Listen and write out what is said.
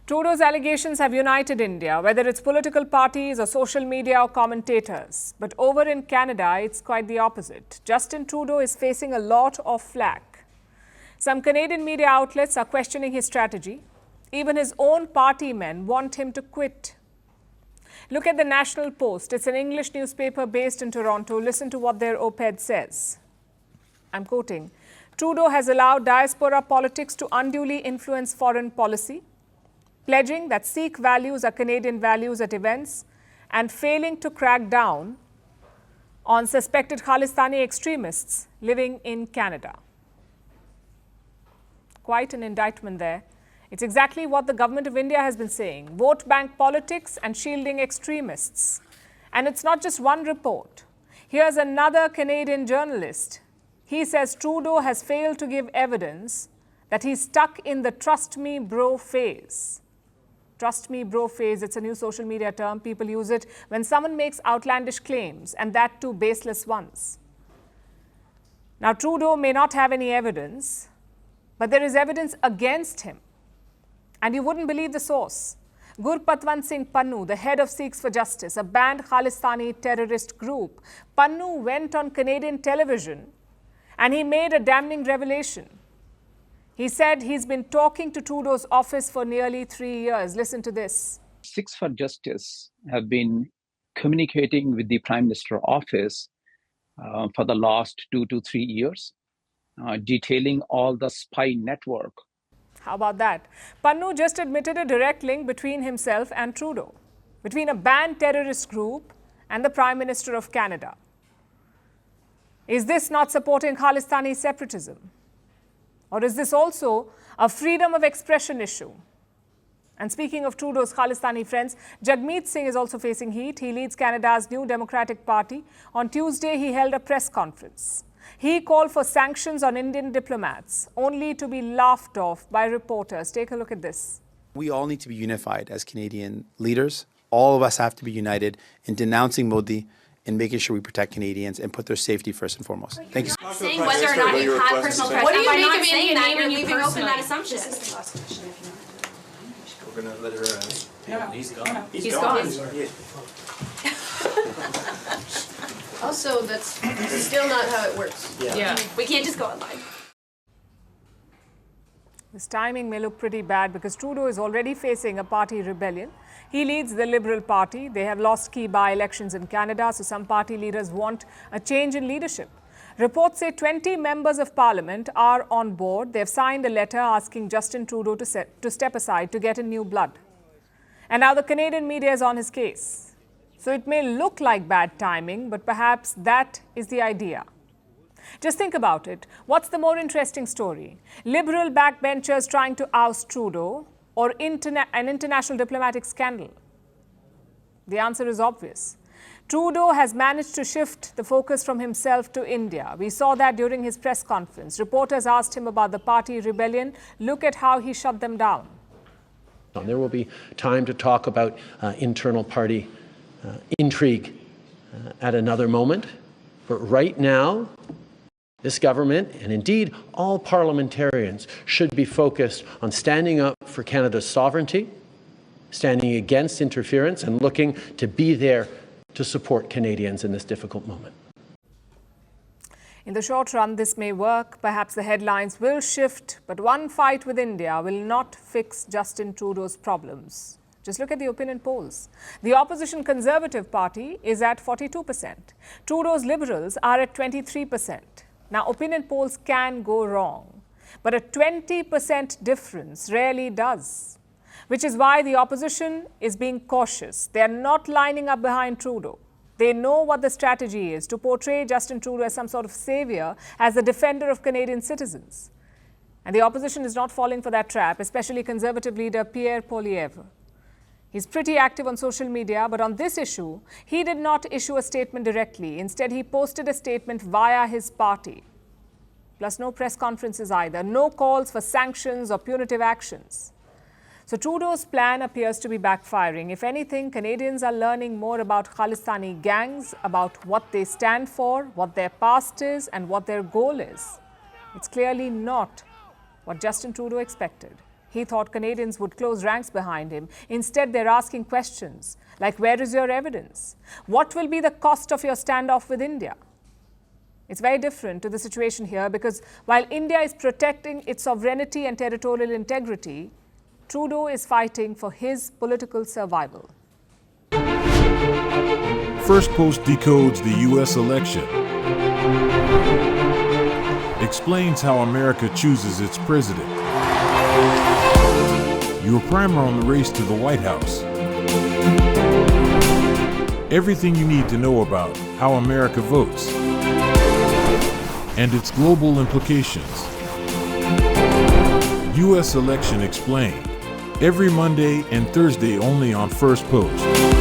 Trudeau's allegations have united India, whether it's political parties or social media or commentators. But over in Canada, it's quite the opposite. Justin Trudeau is facing a lot of flack. Some Canadian media outlets are questioning his strategy. Even his own party men want him to quit. Look at the National Post. It's an English newspaper based in Toronto. Listen to what their op-ed says. I'm quoting, "Trudeau has allowed diaspora politics to unduly influence foreign policy, pledging that Sikh values are Canadian values at events and failing to crack down on suspected Khalistani extremists living in Canada." Quite an indictment there. It's exactly what the government of India has been saying: vote bank politics and shielding extremists. And it's not just one report. Here's another Canadian journalist. He says Trudeau has failed to give evidence that he's stuck in the trust me bro phase. Trust me bro phase, it's a new social media term. People use it when someone makes outlandish claims, and that too baseless ones. Now, Trudeau may not have any evidence, but there is evidence against him. And you wouldn't believe the source. Gurpatwant Singh Pannun, the head of Sikhs for Justice, a banned Khalistani terrorist group. Pannun went on Canadian television and he made a damning revelation. He said he's been talking to Trudeau's office for nearly 3 years. Listen to this. Sikhs for Justice have been communicating with the Prime Minister's office for the last 2 to 3 years, detailing all the spy network. How about that? Pannun just admitted a direct link between himself and Trudeau, between a banned terrorist group and the Prime Minister of Canada. Is this not supporting Khalistani separatism? Or is this also a freedom of expression issue? And speaking of Trudeau's Khalistani friends, Jagmeet Singh is also facing heat. He leads Canada's New Democratic Party. On Tuesday, he held a press conference. He called for sanctions on Indian diplomats, only to be laughed off by reporters. Take a look at this. We all need to be unified as Canadian leaders. All of us have to be united in denouncing Modi and making sure we protect Canadians and put their safety first and foremost. Thank you. Not saying whether or not you had personal preference. What do you make not of saying Indian that name you're when you leaving open that personally? assumption. This is the last question. We're gonna let her. Yeah. He's gone. He's gone. Yeah. Also, that's still not how it works. Yeah. We can't just go online. This timing may look pretty bad because Trudeau is already facing a party rebellion. He leads the Liberal Party. They have lost key by-elections in Canada, so some party leaders want a change in leadership. Reports say 20 members of parliament are on board. They have signed a letter asking Justin Trudeau to step aside to get in new blood. And now the Canadian media is on his case. So it may look like bad timing, but perhaps that is the idea. Just think about it. What's the more interesting story? Liberal backbenchers trying to oust Trudeau, or an international diplomatic scandal? The answer is obvious. Trudeau has managed to shift the focus from himself to India. We saw that during his press conference. Reporters asked him about the party rebellion. Look at how he shut them down. There will be time to talk about internal party intrigue at another moment. But right now, this government, and indeed all parliamentarians, should be focused on standing up for Canada's sovereignty, standing against interference, and looking to be there to support Canadians in this difficult moment. In the short run, this may work. Perhaps the headlines will shift, but one fight with India will not fix Justin Trudeau's problems. Just look at the opinion polls. The opposition Conservative Party is at 42%. Trudeau's Liberals are at 23%. Now, opinion polls can go wrong, but a 20% difference rarely does, which is why the opposition is being cautious. They are not lining up behind Trudeau. They know what the strategy is, to portray Justin Trudeau as some sort of savior, as the defender of Canadian citizens. And the opposition is not falling for that trap, especially Conservative leader Pierre Poilievre. He's pretty active on social media, but on this issue, he did not issue a statement directly. Instead, he posted a statement via his party. Plus, no press conferences either, no calls for sanctions or punitive actions. So Trudeau's plan appears to be backfiring. If anything, Canadians are learning more about Khalistani gangs, about what they stand for, what their past is, and what their goal is. It's clearly not what Justin Trudeau expected. He thought Canadians would close ranks behind him. Instead, they're asking questions like, where is your evidence? What will be the cost of your standoff with India? It's very different to the situation here because while India is protecting its sovereignty and territorial integrity, Trudeau is fighting for his political survival. Firstpost decodes the U.S. election, explains how America chooses its president. Your primer on the race to the White House. Everything you need to know about how America votes and its global implications. U.S. Election Explained. Every Monday and Thursday only on Firstpost.